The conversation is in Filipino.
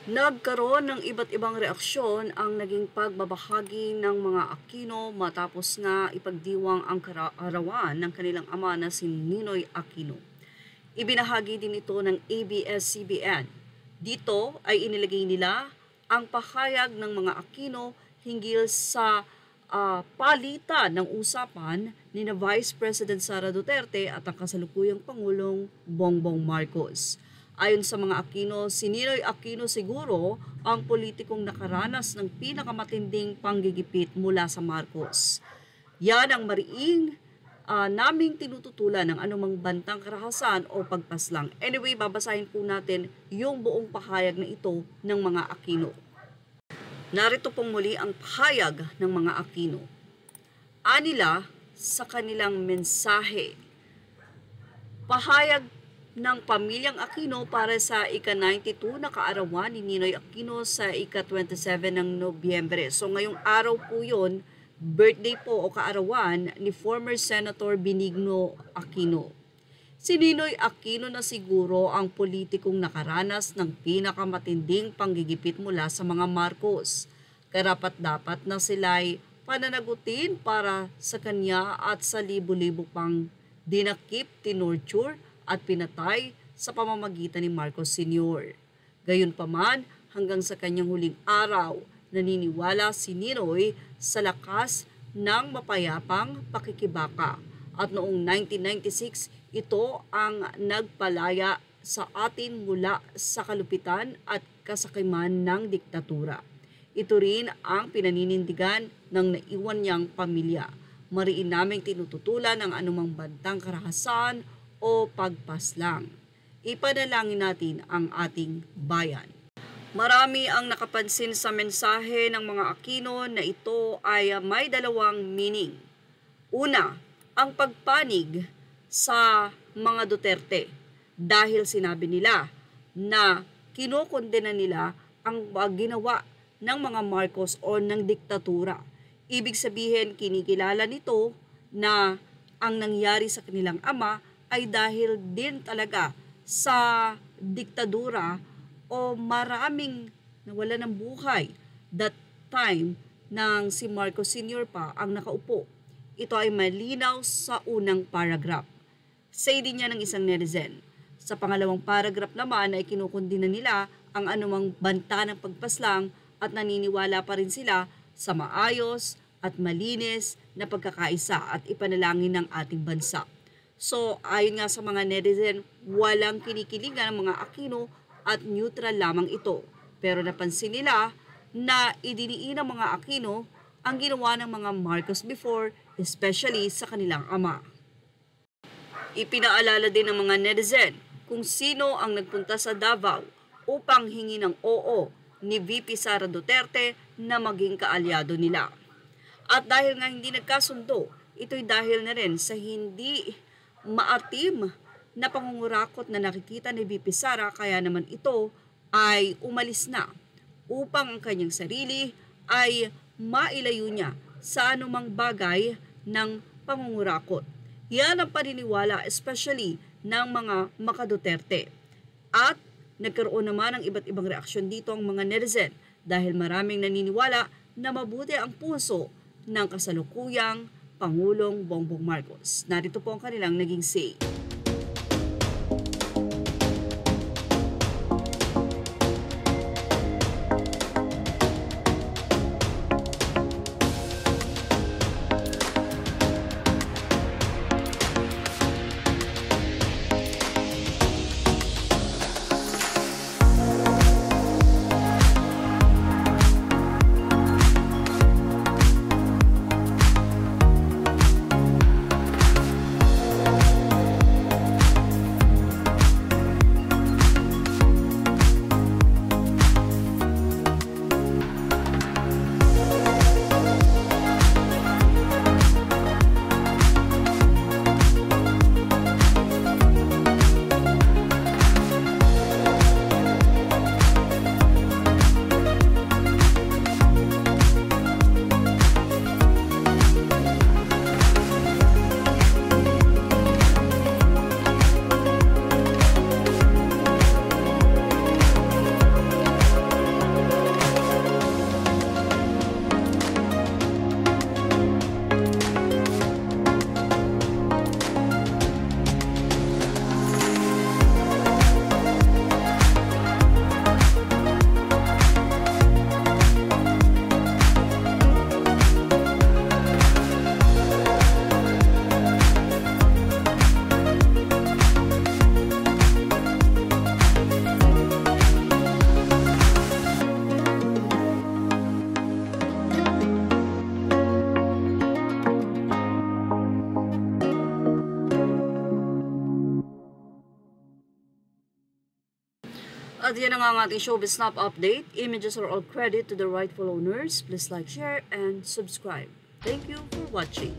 Nagkaroon ng iba't ibang reaksyon ang naging pagbabahagi ng mga Aquino matapos nga ipagdiwang ang kaarawan ng kanilang ama na si Ninoy Aquino. Ibinahagi din ito ng ABS-CBN. Dito ay inilagay nila ang pahayag ng mga Aquino hinggil sa palitan ng usapan ni na Vice President Sara Duterte at ang kasalukuyang Pangulong Bongbong Marcos. Ayon sa mga Aquino, si Ninoy Aquino siguro ang politikong nakaranas ng pinakamatinding panggigipit mula sa Marcos. Yan ang mariing naming tinututulan ng anumang bantang karahasan o pagpaslang. Anyway, babasahin po natin yung buong pahayag na ito ng mga Aquino. Narito pong muli ang pahayag ng mga Aquino. Anila sa kanilang mensahe. Pahayag ng pamilyang Aquino para sa ika-92 na kaarawan ni Ninoy Aquino sa ika-27 ng Nobyembre. So ngayong araw po yun, birthday po o kaarawan ni former Senator Benigno Aquino. Si Ninoy Aquino na siguro ang politikong nakaranas ng pinakamatinding panggigipit mula sa mga Marcos. Karapat-dapat na sila'y pananagutin para sa kanya at sa libo-libo pang dinakip, tinorture at pinatay sa pamamagitan ni Marcos Sr. Gayunpaman, hanggang sa kanyang huling araw, naniniwala si Ninoy sa lakas ng mapayapang pakikibaka. At noong 1996, ito ang nagpalaya sa atin mula sa kalupitan at kasakiman ng diktatura. Ito rin ang pinaninindigan ng naiwan niyang pamilya. Mariin naming tinututulan ang anumang bantang karahasan o pagpaslang. Ipanalangin natin ang ating bayan. Marami ang nakapansin sa mensahe ng mga Aquino na ito ay may dalawang meaning. Una, ang pagpanig sa mga Duterte dahil sinabi nila na kinokondena nila ang ginawa ng mga Marcos o ng diktatura. Ibig sabihin, kinikilala nito na ang nangyari sa kanilang ama ay dahil din talaga sa diktadura o maraming nawala ng buhay that time nang si Marcos Sr. pa ang nakaupo. Ito ay malinaw sa unang paragraph. Say din niya ng isang netizen. Sa pangalawang paragraph naman ay kinukundina nila ang anumang banta ng pagpaslang at naniniwala pa rin sila sa maayos at malinis na pagkakaisa at ipanalangin ng ating bansa. So, ayon nga sa mga netizen, walang kinikilingan ng mga Aquino at neutral lamang ito. Pero napansin nila na idiniin ng mga Aquino ang ginawa ng mga Marcos before, especially sa kanilang ama. Ipinaalala din ng mga netizen kung sino ang nagpunta sa Davao upang hingi ng oo ni VP Sara Duterte na maging kaalyado nila. At dahil nga hindi nagkasundo, ito'y dahil na rin sa hindi maatim na pangungurakot na nakikita ni VP Sara, kaya naman ito ay umalis na upang ang kanyang sarili ay mailayo niya sa anumang bagay ng pangungurakot. Yan ang paniniwala especially ng mga maka-Duterte. At nagkaroon naman ng iba't ibang reaksyon dito ang mga netizen dahil maraming naniniwala na mabuti ang puso ng kasalukuyang Pangulong Bongbong Marcos. Narito po ang kanilang naging say. At yan na nga ang ating Showbiz Snap update. Images are all credit to the rightful owners. Please like, share, and subscribe. Thank you for watching.